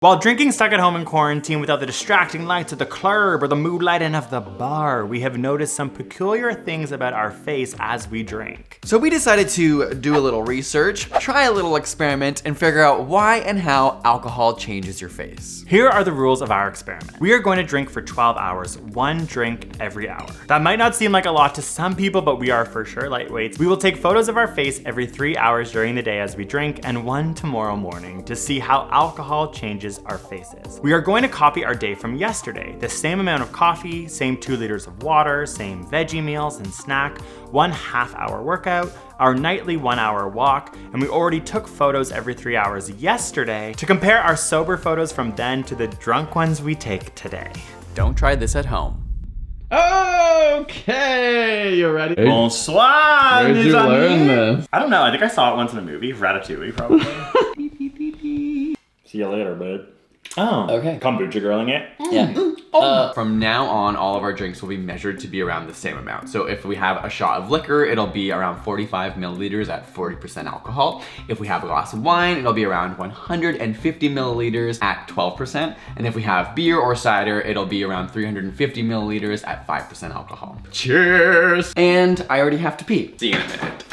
While drinking stuck at home in quarantine without the distracting lights of the club or the mood lighting of the bar, we have noticed some peculiar things about our face as we drink. So we decided to do a little research, try a little experiment, and figure out why and how alcohol changes your face. Here are the rules of our experiment. We are going to drink for 12 hours, 1 drink every hour. That might not seem like a lot to some people, but we are for sure lightweights. We will take photos of our face every 3 hours during the day as we drink, and 1 tomorrow morning to see how alcohol changes our faces. We are going to copy our day from yesterday. The same amount of coffee, same 2 liters of water, same veggie meals and snack, 1 half-hour workout, our nightly 1-hour walk, and we already took photos every 3 hours yesterday to compare our sober photos from then to the drunk ones we take today. Don't try this at home. Okay, you ready? Bonsoir, Where'd you learn this? I don't know, I think I saw it once in a movie, Ratatouille probably. See you later, bud. Oh, okay. Kombucha girling it? Yeah. From now on, all of our drinks will be measured to be around the same amount. So if we have a shot of liquor, it'll be around 45 milliliters at 40% alcohol. If we have a glass of wine, it'll be around 150 milliliters at 12%. And if we have beer or cider, it'll be around 350 milliliters at 5% alcohol. Cheers! And I already have to pee. See you in a minute.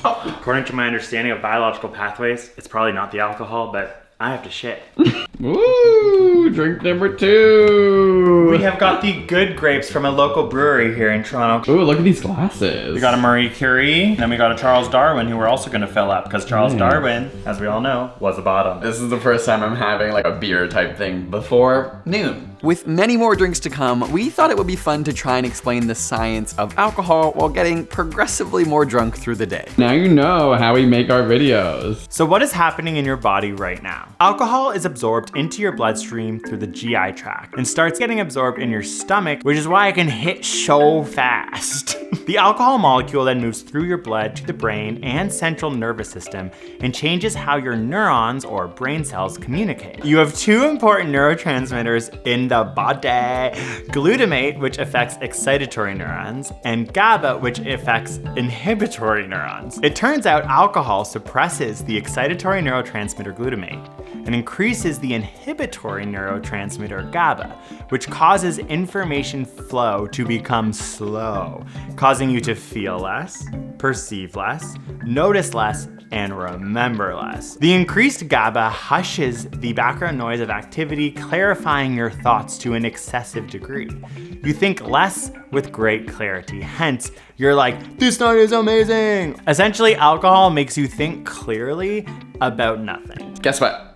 According to my understanding of biological pathways, it's probably not the alcohol, but I have to shit. Woo! Drink number 2. We have got the good grapes from a local brewery here in Toronto. Ooh, look at these glasses. We got a Marie Curie, and then we got a Charles Darwin, who we're also gonna fill up, because Charles Darwin, as we all know, was a bottom. This is the first time I'm having like a beer type thing before noon. With many more drinks to come, we thought it would be fun to try and explain the science of alcohol while getting progressively more drunk through the day. Now you know how we make our videos. So what is happening in your body right now? Alcohol is absorbed into your bloodstream through the GI tract and starts getting absorbed in your stomach, which is why it can hit so fast. The alcohol molecule then moves through your blood to the brain and central nervous system and changes how your neurons or brain cells communicate. You have 2 important neurotransmitters in the body: glutamate, which affects excitatory neurons, and GABA, which affects inhibitory neurons. It turns out alcohol suppresses the excitatory neurotransmitter glutamate and increases the inhibitory neurotransmitter GABA, which causes information flow to become slow, causing you to feel less, perceive less, notice less, and remember less. The increased GABA hushes the background noise of activity, clarifying your thoughts to an excessive degree. You think less with great clarity, hence, you're like, this night is amazing! Essentially, alcohol makes you think clearly about nothing. Guess what?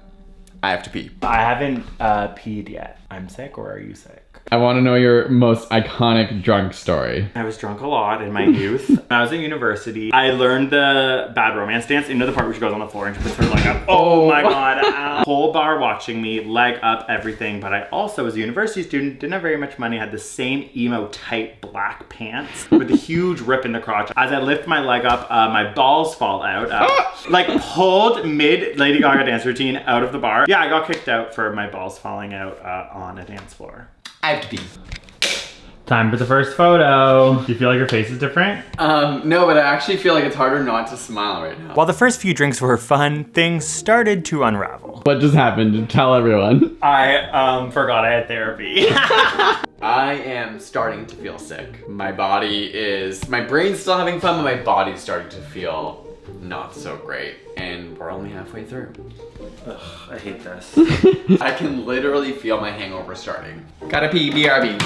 I have to pee. I haven't peed yet. I'm sick, or are you sick? I want to know your most iconic drunk story. I was drunk a lot in my youth. When I was at university, I learned the bad romance dance. You know the part where she goes on the floor and she puts her leg up? Oh my god, ow. Whole bar watching me, leg up, everything. But I also, as a university student, didn't have very much money, had the same emo tight black pants with a huge rip in the crotch. As I lift my leg up, my balls fall out. Like pulled mid Lady Gaga dance routine out of the bar. Yeah, I got kicked out for my balls falling out on a dance floor. I have to pee. Time for the first photo. Do you feel like your face is different? No, but I actually feel like it's harder not to smile right now. While the first few drinks were fun, things started to unravel. What just happened? Tell everyone. I forgot I had therapy. I am starting to feel sick. My brain's still having fun, but my body's starting to feel not so great. And we're only halfway through. Ugh, I hate this. I can literally feel my hangover starting. Gotta pee, BRB.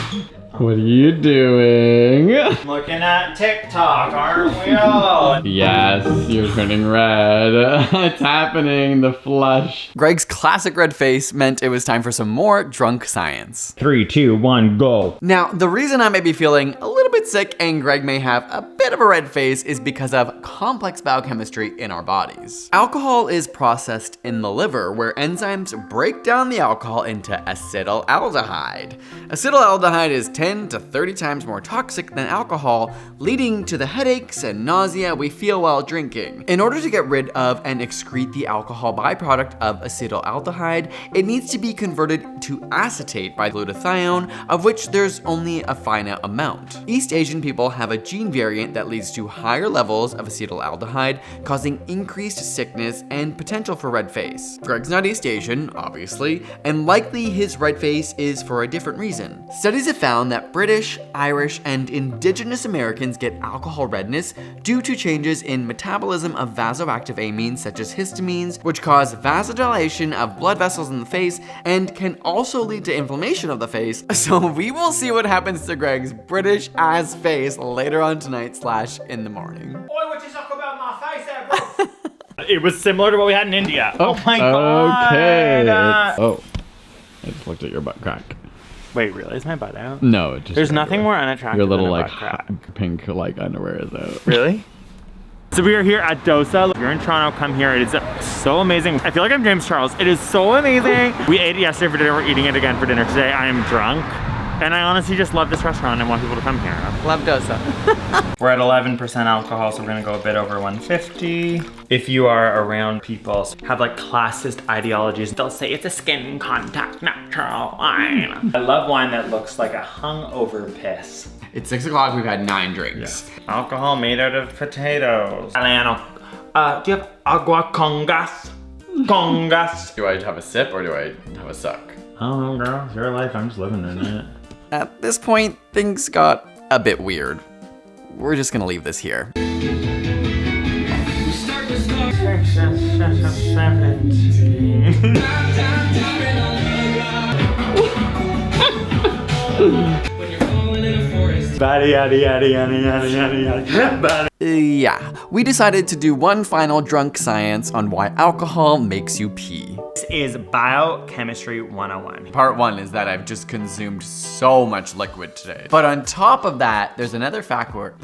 What are you doing? Looking at TikTok, aren't we all? Yes, you're turning red. It's happening, the flush. Greg's classic red face meant it was time for some more drunk science. 3, 2, 1, go. Now, the reason I may be feeling a little bit sick and Greg may have a bit of a red face is because of complex biochemistry in our bodies. Alcohol is processed in the liver, where enzymes break down the alcohol into acetaldehyde. Acetaldehyde is 10 to 30 times more toxic than alcohol, leading to the headaches and nausea we feel while drinking. In order to get rid of and excrete the alcohol byproduct of acetaldehyde, it needs to be converted to acetate by glutathione, of which there's only a finite amount. East Asian people have a gene variant that leads to higher levels of acetaldehyde, causing increased sickness and potential for red face. Greg's not East Asian, obviously, and likely his red face is for a different reason. Studies have found that British, Irish, and Indigenous Americans get alcohol redness due to changes in metabolism of vasoactive amines such as histamines, which cause vasodilation of blood vessels in the face and can also lead to inflammation of the face. So we will see what happens to Greg's British ass face later on tonight / in the morning. Oi, what you talk about my face there, bro? It was similar to what we had in India. Oh my god. Okay. Oh, I just looked at your butt crack. Wait, really? Is my butt out? No, it just. There's nothing more unattractive Your little than a like butt crack. pink like underwear is out. Really? So we are here at Dosa. If you're in Toronto, come here. It is so amazing. I feel like I'm James Charles. It is so amazing. We ate it yesterday for dinner. We're eating it again for dinner today. I am drunk. And I honestly just love this restaurant and want people to come here. Love Dosa. We're at 11% alcohol, so we're gonna go a bit over 150. If you are around people who have like classist ideologies, they'll say it's a skin contact natural wine. I love wine that looks like a hungover piss. It's 6 o'clock, we've had 9 drinks. Alcohol made out of potatoes. Aliano, do you have agua con gas? Con gas. Do I have a sip or do I have a suck? I don't know, girl. It's your life. I'm just living in it. At this point, things got a bit weird. We're just gonna leave this here. 17. Yeah, we decided to do one final drunk science on why alcohol makes you pee. This is biochemistry 101. Part 1 is that I've just consumed so much liquid today. But on top of that, there's another factor.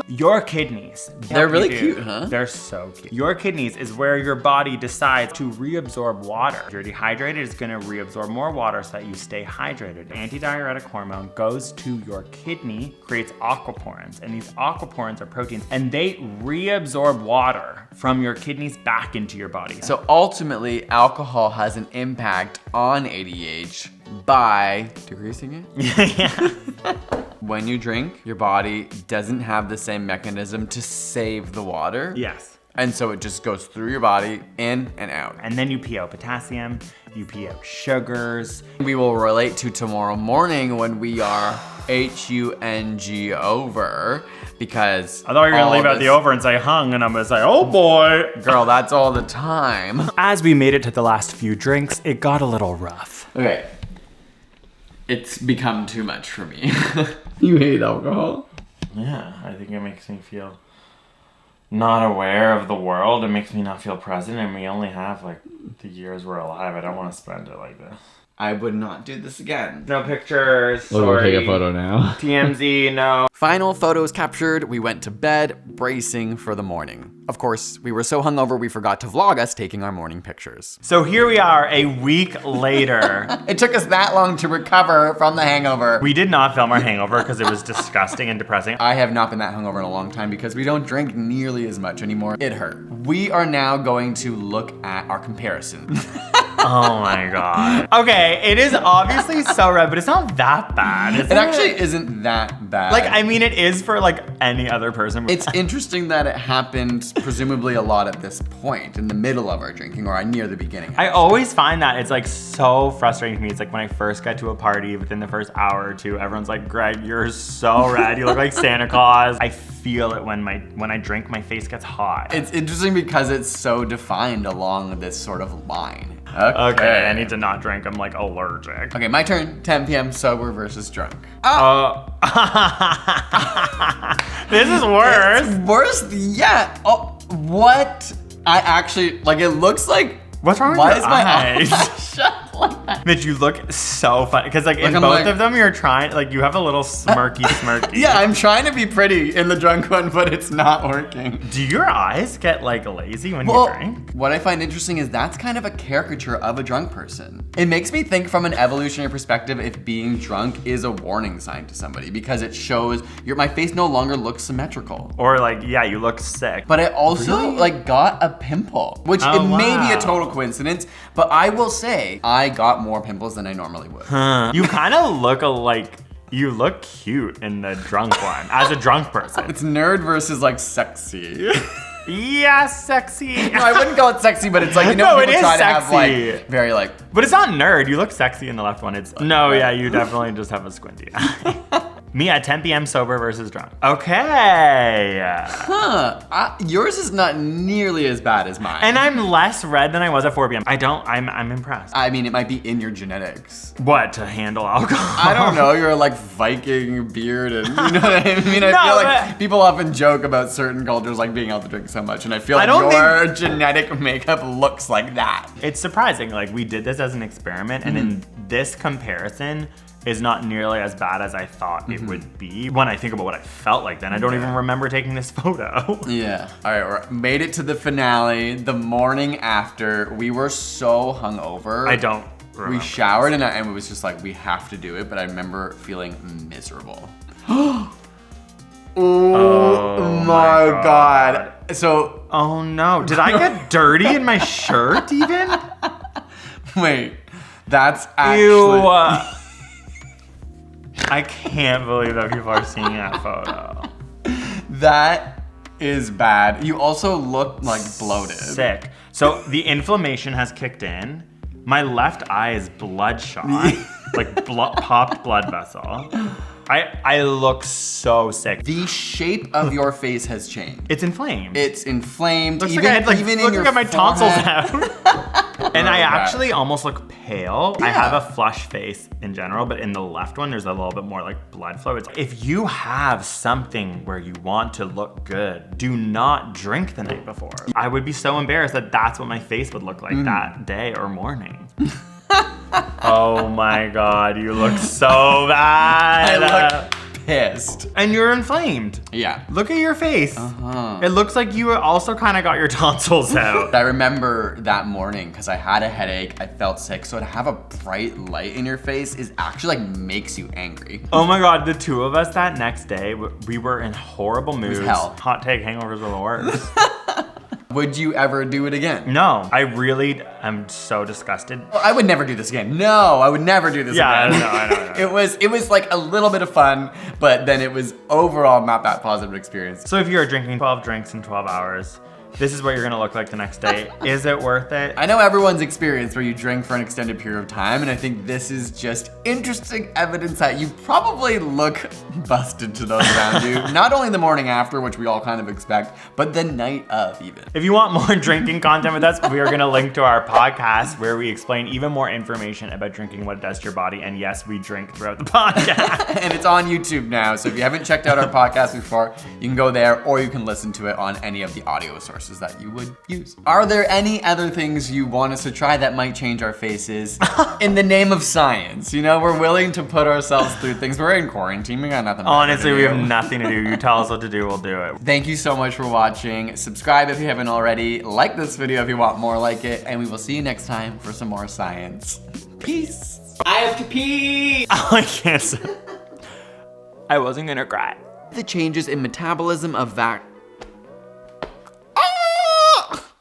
Your kidneys. They're really cute, huh? They're so cute. Your kidneys is where your body decides to reabsorb water. If you're dehydrated, it's gonna reabsorb more water so that you stay hydrated. Antidiuretic hormone goes to your kidney, creates aquaporins, and these aquaporins are proteins, and they reabsorb water from your kidneys back into your body. So ultimately, alcohol has an impact on ADH by decreasing it? Yeah. When you drink, your body doesn't have the same mechanism to save the water. Yes. And so it just goes through your body, in and out. And then you pee out potassium, you pee out sugars. We will relate to tomorrow morning when we are HUNG over, because I thought you were gonna leave out the over and say hung, and I'm gonna say, oh boy. Girl, that's all the time. As we made it to the last few drinks, it got a little rough. Okay. It's become too much for me. You hate alcohol? Yeah, I think it makes me feel not aware of the world. It makes me not feel present, and we only have like the years we're alive. I don't want to spend it like this. I would not do this again. No pictures. We'll Sorry. take a photo now. TMZ, no. Final photos captured, we went to bed, bracing for the morning. Of course, we were so hungover we forgot to vlog us taking our morning pictures. So here we are a week later. It took us that long to recover from the hangover. We did not film our hangover because it was disgusting and depressing. I have not been that hungover in a long time because we don't drink nearly as much anymore. It hurt. We are now going to look at our comparison. Oh my god. Okay, it is obviously so red, but it's not that bad. It actually isn't that bad. Like, I mean, it is for like any other person. It's interesting that it happened presumably a lot at this point, in the middle of our drinking, or near the beginning. I always find that it's like so frustrating to me. It's like when I first get to a party, within the first hour or two, everyone's like, Greg, you're so red. You look like Santa Claus. I feel it when I drink, my face gets hot. It's interesting because it's so defined along this sort of line. Okay, I need to not drink. I'm like allergic. Okay, my turn. 10 p.m. sober versus drunk. This is worse. It's worse? Yeah. Oh, what? I actually, like, it looks like. What's wrong with Why your is my eyes? eyes shut like that? Mitch, you look so funny. Because like in I'm both like- of them, you're trying, like you have a little smirky. Yeah, I'm trying to be pretty in the drunk one, but it's not working. Do your eyes get like lazy when Well, you drink? what I find interesting is that's kind of a caricature of a drunk person. It makes me think from an evolutionary perspective if being drunk is a warning sign to somebody because it shows my face no longer looks symmetrical. Or like, yeah, you look sick. But I also like got a pimple, which Oh, it may be wow. a total coincidence, but I will say I got more pimples than I normally would. You kind of look like You look cute in the drunk one, as a drunk person. It's nerd versus like sexy. Yeah, sexy. No, I wouldn't call it sexy, but it's like, you know, No, people it is try to have sexy. like very like. But it's not nerd. You look sexy in the left one. It's no, yeah, you definitely just have a squinty eye. Me at 10 p.m. sober versus drunk. Okay. Yours is not nearly as bad as mine. And I'm less red than I was at 4 p.m. I'm impressed. I mean, it might be in your genetics. What, to handle alcohol? I don't know. You're like Viking beard, and you know what I mean. I No, feel like but- people often joke about certain cultures like being able to drink so much, and I feel like don't your genetic makeup looks like that. It's surprising. Like, we did this as an experiment, and in this comparison is not nearly as bad as I thought it would be. When I think about what I felt like then, I don't even remember taking this photo. Yeah. All right, we made it to the finale. The morning after, we were so hungover. I don't remember. We showered and it was just like, we have to do it, but I remember feeling miserable. Oh my God. So, Oh no, did I get dirty in my shirt even? wait, that's actually. Ew. I can't believe that people are seeing that photo. That is bad. You also look like bloated. Sick. So the inflammation has kicked in. My left eye is bloodshot, like popped blood vessel. I look so sick. The shape of your face has changed. It's inflamed. It's inflamed. Looks even, like I had like even in look your at my tonsils forehead. out. And I Oh, actually almost look pale. I Yeah. have a flush face in general, but in the left one, there's a little bit more like blood flow. It's, if you have something where you want to look good, do not drink the night before. I would be so embarrassed that that's what my face would look like that day or morning. Oh my God, you look so bad. I look pissed. And you're inflamed. Yeah. Look at your face. It looks like you also kind of got your tonsils out. I remember that morning because I had a headache, I felt sick, so to have a bright light in your face is actually like makes you angry. Oh my God, the two of us that next day, we were in horrible moods. hell. Hot take, hangovers were the worst. Would you ever do it again? No, I really am so disgusted. Well, I would never do this again. No, I would never do this Yeah, again. I know. It was like a little bit of fun, but then it was overall not that positive experience. So if you're drinking 12 drinks in 12 hours, this is what you're gonna look like the next day. Is it worth it? I know everyone's experience where you drink for an extended period of time, and I think this is just interesting evidence that you probably look busted to those around you. Not only the morning after, which we all kind of expect, but the night of even. If you want more drinking content with us, we are gonna link to our podcast where we explain even more information about drinking, what it does to your body, and yes, we drink throughout the podcast. And it's on YouTube now, so if you haven't checked out our podcast before, you can go there, or you can listen to it on any of the audio sources that you would use. Are there any other things you want us to try that might change our faces in the name of science? You know, we're willing to put ourselves through things. We're in quarantine, we got nothing better Honestly, to we do. have nothing to do. You tell us what to do, we'll do it. Thank you so much for watching. Subscribe if you haven't already. Like this video if you want more like it, and we will see you next time for some more science. Peace. I have to pee! Oh, I can't say. I wasn't gonna cry. The changes in metabolism of